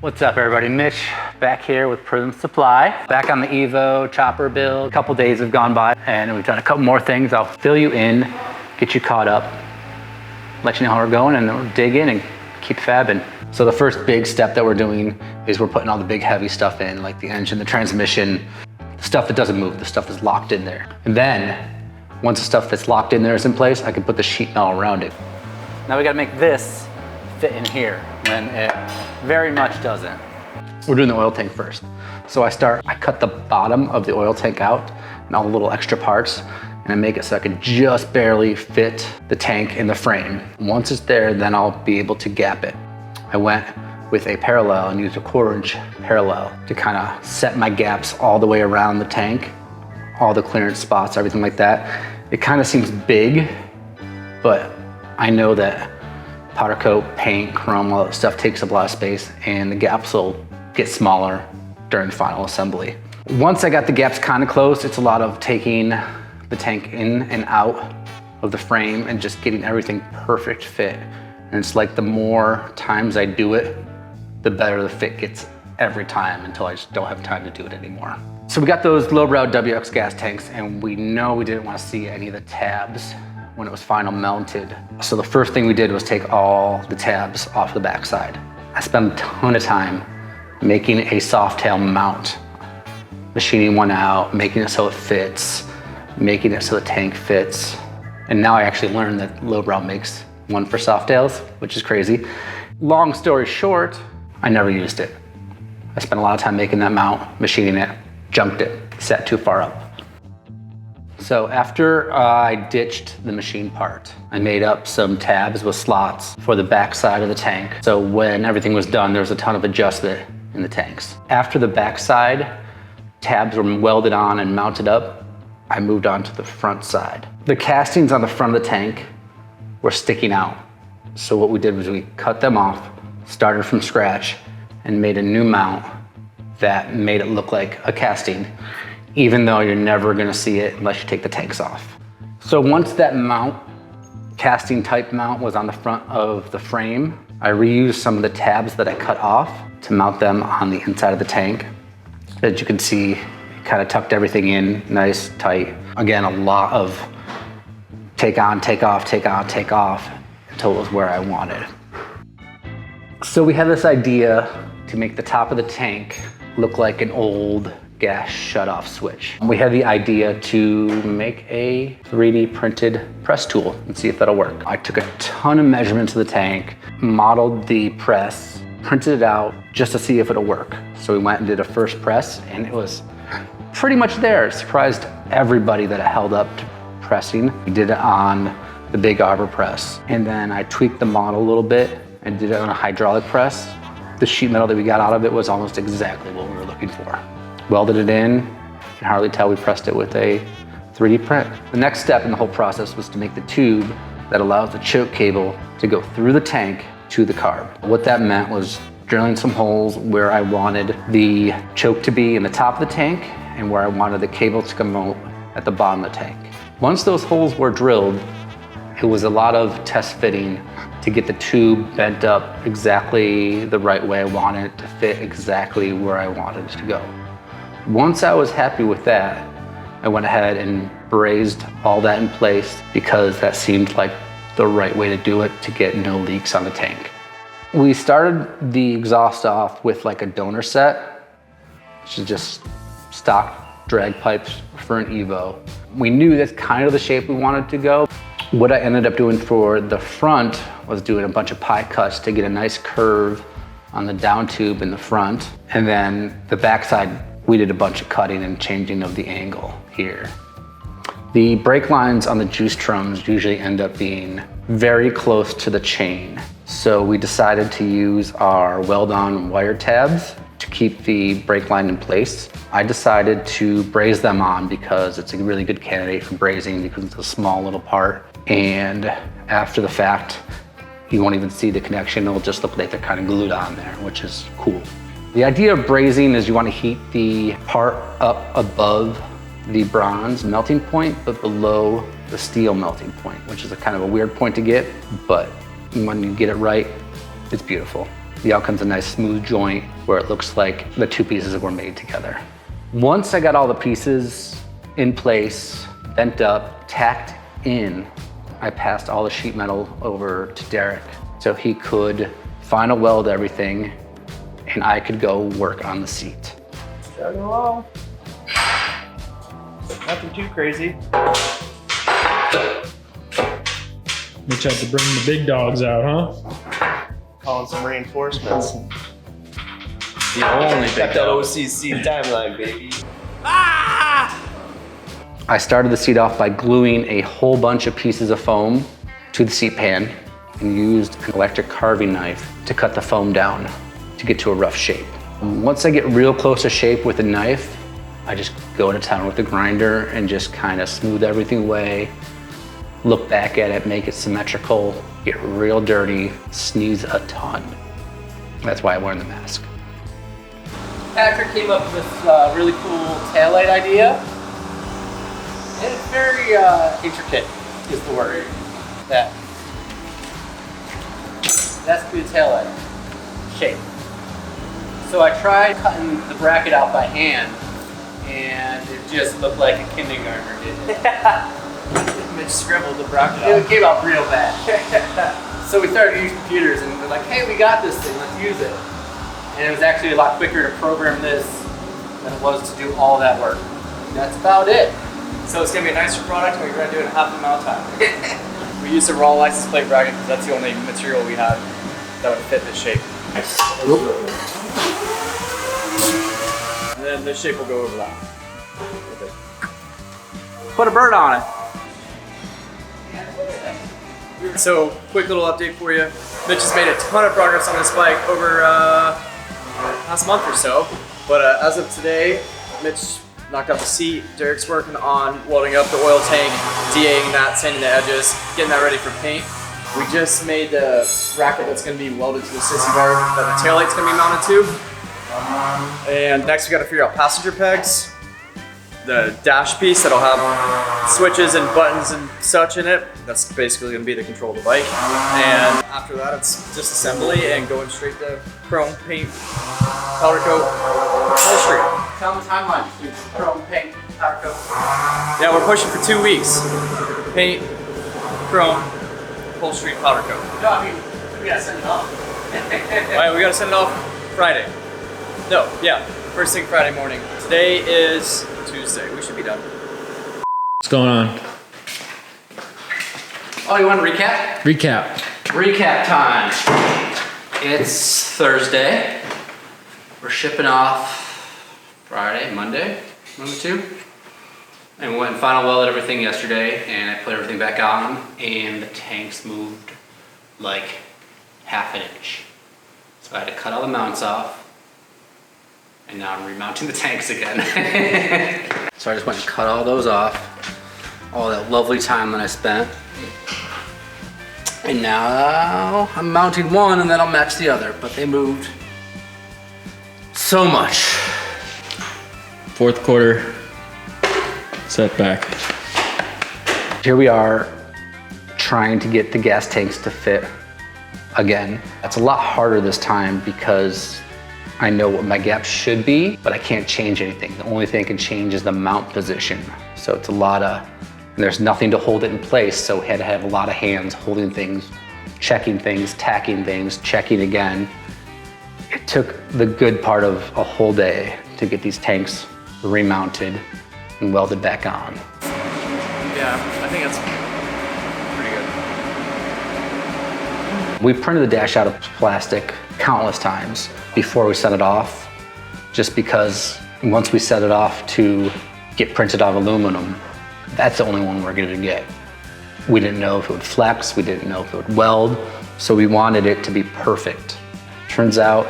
What's up everybody, Mitch back here with Prism Supply. Back on the Evo chopper build. A couple days have gone by and we've done a couple more things. I'll fill you in, get you caught up, let you know how we're going, and then we'll dig in and keep fabbing. So the first big step that we're doing is we're putting all the big heavy stuff in, like the engine, the transmission, the stuff that doesn't move, the stuff that's locked in there. And then once the stuff that's locked in there is in place, I can put the sheet metal around it. Now we gotta make this fit in here when it very much doesn't. We're doing the oil tank first. So I cut the bottom of the oil tank out and all the little extra parts, and I make it so I can just barely fit the tank in the frame. Once it's there, then I'll be able to gap it. I went with a parallel and used a 1/4" parallel to kind of set my gaps all the way around the tank, all the clearance spots, everything like that. It kind of seems big, but I know that powder coat, paint, chrome, all that stuff takes up a lot of space, and the gaps will get smaller during the final assembly. Once I got the gaps kind of close, it's a lot of taking the tank in and out of the frame and just getting everything perfect fit. And it's like the more times I do it, the better the fit gets every time until I just don't have time to do it anymore. So we got those lowbrow WX gas tanks, and we know we didn't want to see any of the tabs when it was final mounted. So the first thing we did was take all the tabs off the backside. I spent a ton of time making a Softail mount, machining one out, making it so it fits, making it so the tank fits. And now I actually learned that lowbrow makes one for Softails, which is crazy. Long story short, I never used it. I spent a lot of time making that mount, machining it, junked it, set too far up. So after I ditched the machine part, I made up some tabs with slots for the back side of the tank. So when everything was done, there was a ton of adjustment in the tanks. After the back side tabs were welded on and mounted up, I moved on to the front side. The castings on the front of the tank were sticking out. So what we did was we cut them off, started from scratch, and made a new mount that made it look like a casting, even though you're never gonna see it unless you take the tanks off. So once that mount, casting type mount, was on the front of the frame, I reused some of the tabs that I cut off to mount them on the inside of the tank. As you can see, it kind of tucked everything in nice, tight. Again, a lot of take on, take off, take on, take off, until it was where I wanted. So we had this idea to make the top of the tank look like an old gas shutoff switch. We had the idea to make a 3D printed press tool and see if that'll work. I took a ton of measurements of the tank, modeled the press, printed it out just to see if it'll work. So we went and did a first press, and it was pretty much there. It surprised everybody that it held up to pressing. We did it on the big arbor press, and then I tweaked the model a little bit and did it on a hydraulic press. The sheet metal that we got out of it was almost exactly what we were looking for. Welded it in, you can hardly tell we pressed it with a 3D print. The next step in the whole process was to make the tube that allows the choke cable to go through the tank to the carb. What that meant was drilling some holes where I wanted the choke to be in the top of the tank and where I wanted the cable to come out at the bottom of the tank. Once those holes were drilled, it was a lot of test fitting to get the tube bent up exactly the right way I wanted it to fit exactly where I wanted it to go. Once I was happy with that, I went ahead and brazed all that in place because that seemed like the right way to do it to get no leaks on the tank. We started the exhaust off with like a donor set, which is just stock drag pipes for an Evo. We knew that's kind of the shape we wanted to go. What I ended up doing for the front was doing a bunch of pie cuts to get a nice curve on the down tube in the front. And then the backside, we did a bunch of cutting and changing of the angle here. The brake lines on the juice drums usually end up being very close to the chain. So we decided to use our weld-on wire tabs to keep the brake line in place. I decided to braze them on because it's a really good candidate for brazing because it's a small little part. And after the fact, you won't even see the connection. It'll just look like they're kind of glued on there, which is cool. The idea of brazing is you want to heat the part up above the bronze melting point, but below the steel melting point, which is a kind of a weird point to get, but when you get it right, it's beautiful. The outcome's a nice smooth joint where it looks like the two pieces were made together. Once I got all the pieces in place, bent up, tacked in, I passed all the sheet metal over to Derek so he could final weld everything and I could go work on the seat. Chugging along. Nothing too crazy. Mitch had to bring the big dogs out, huh? Calling some reinforcements. The only big Got that OCC timeline, baby. I started the seat off by gluing a whole bunch of pieces of foam to the seat pan and used an electric carving knife to cut the foam down to get to a rough shape. Once I get real close to shape with the knife, I just go to town with the grinder and just kind of smooth everything away, look back at it, make it symmetrical, get real dirty, sneeze a ton. That's why I'm wearing the mask. Patrick came up with a really cool taillight idea. And it's very intricate, is the word. That's the taillight shape. So I tried cutting the bracket out by hand, and it just looked like a kindergartner did it. Mitch scribbled the bracket out. It came out real bad. So we started using computers, and we're like, hey, we got this thing, let's use it. And it was actually a lot quicker to program this than it was to do all that work. And that's about it. So it's gonna be a nicer product, and we're gonna do it in half the amount of time. We used a raw license plate bracket because that's the only material we had that would fit this shape. And then this shape will go over that. Put a bird on it. So, quick little update for you. Mitch has made a ton of progress on this bike over past month or so. But as of today, Mitch knocked out the seat. Derek's working on welding up the oil tank, DAing that, sanding the edges, getting that ready for paint. We just made the bracket that's going to be welded to the sissy bar that the taillight's going to be mounted to. And next we got to figure out passenger pegs, the dash piece that'll have switches and buttons and such in it. That's basically going to be the control of the bike. And after that, it's disassembly and going straight to chrome paint, powder coat, upholstery. Tell them the timeline between chrome, paint, powder coat. Yeah, we're pushing for 2 weeks. Paint, chrome, upholstery, powder coat. No, I mean, we gotta send it off. All right, we gotta send it off Friday. No, yeah, first thing Friday morning. Today is Tuesday. We should be done. What's going on? Oh, you want to recap? Recap. Recap time. It's Thursday. We're shipping off Friday, Monday, one of the two. And we went and final welded everything yesterday, and I put everything back on, and the tanks moved like half an inch. So I had to cut all the mounts off, and now I'm remounting the tanks again. So I just went and cut all those off. All that lovely time that I spent. And now I'm mounting one and then I'll match the other, but they moved so much. Fourth quarter setback. Here we are trying to get the gas tanks to fit again. It's a lot harder this time because I know what my gap should be, but I can't change anything. The only thing I can change is the mount position. So it's a lot of, and there's nothing to hold it in place, so I had to have a lot of hands holding things, checking things, tacking things, checking again. It took the good part of a whole day to get these tanks remounted and welded back on. Yeah, I think that's pretty good. We printed the dash out of plastic countless times before we set it off, just because once we set it off to get printed off aluminum, that's the only one we're going to get. We didn't know if it would flex, we didn't know if it would weld, so we wanted it to be perfect. Turns out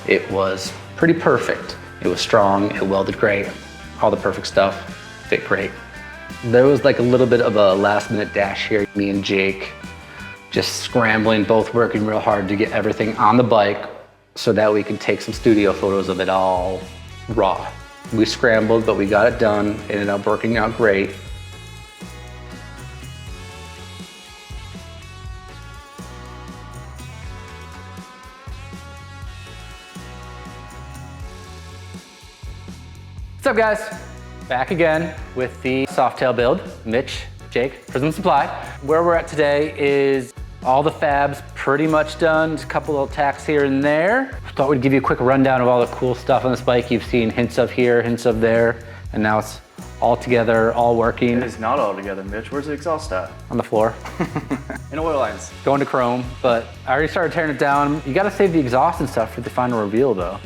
it was pretty perfect. It was strong, it welded great, all the perfect stuff, fit great. There was like a little bit of a last minute dash here. Me and Jake just scrambling, both working real hard to get everything on the bike so that we could take some studio photos of it all raw. We scrambled, but we got it done. It ended up working out great. What's up, guys? Back again with the Softail build. Mitch, Jake, Prism Supply. Where we're at today is all the fabs pretty much done. Just a couple little tacks here and there. Thought we'd give you a quick rundown of all the cool stuff on this bike. You've seen hints of here, hints of there, and now it's all together, all working. It is not all together, Mitch. Where's the exhaust at? On the floor. And oil lines. Going to chrome, but I already started tearing it down. You gotta save the exhaust and stuff for the final reveal though.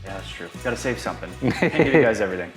Yeah, that's true. Gotta save something. Can't give you guys everything.